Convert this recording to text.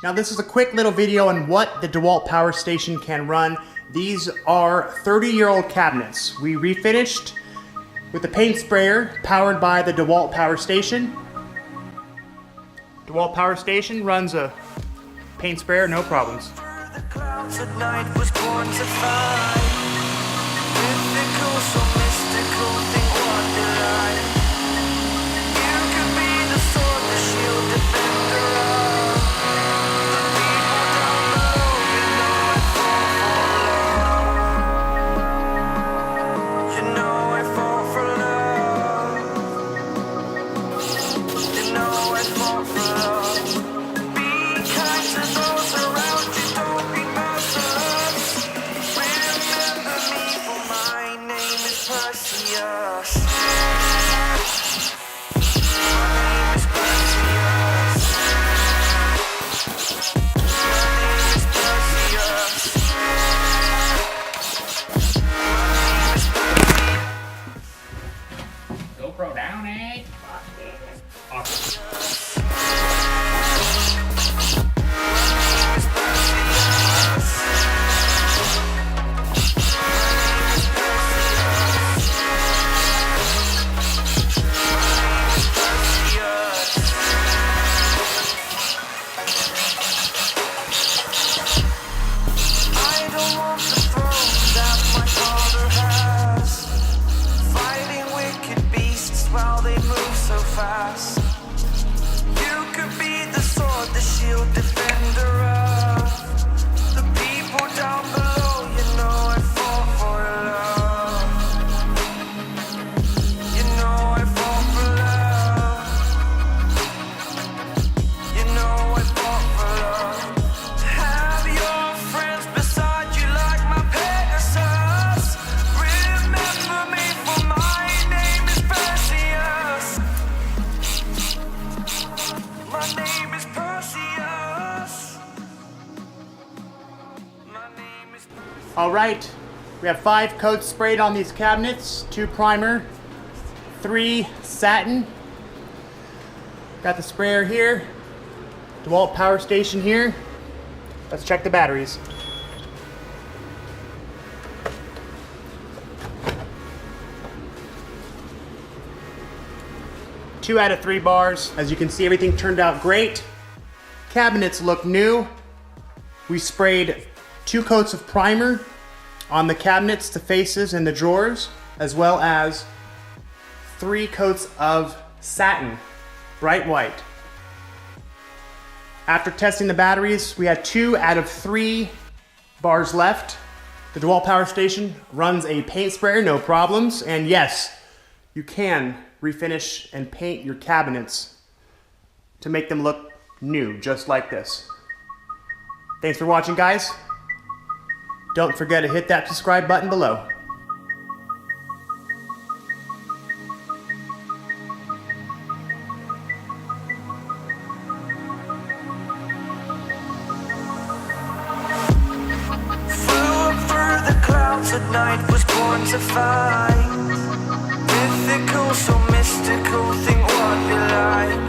Now this is a quick little video on what the Dewalt Power Station can run. These are 30-year-old cabinets. We refinished with a paint sprayer powered by the Dewalt Power Station. Dewalt Power Station runs a paint sprayer, no problems. GoPro down, eh? Awesome. All right, we have 5 coats sprayed on these cabinets, 2 primer, 3 satin. Got the sprayer here, DeWalt Power Station here. Let's check the batteries. Two out of 3 bars. As you can see, everything turned out great. Cabinets look new. We sprayed 2 coats of primer on the cabinets, the faces, and the drawers, as well as 3 coats of satin, bright white. After testing the batteries, we had 2 out of 3 bars left. The DeWalt Power Station runs a paint sprayer, no problems, and yes, you can refinish and paint your cabinets to make them look new, just like this. Thanks for watching, guys. Don't forget to hit that subscribe button below. At night was born to find mythical, so mystical, think what you like.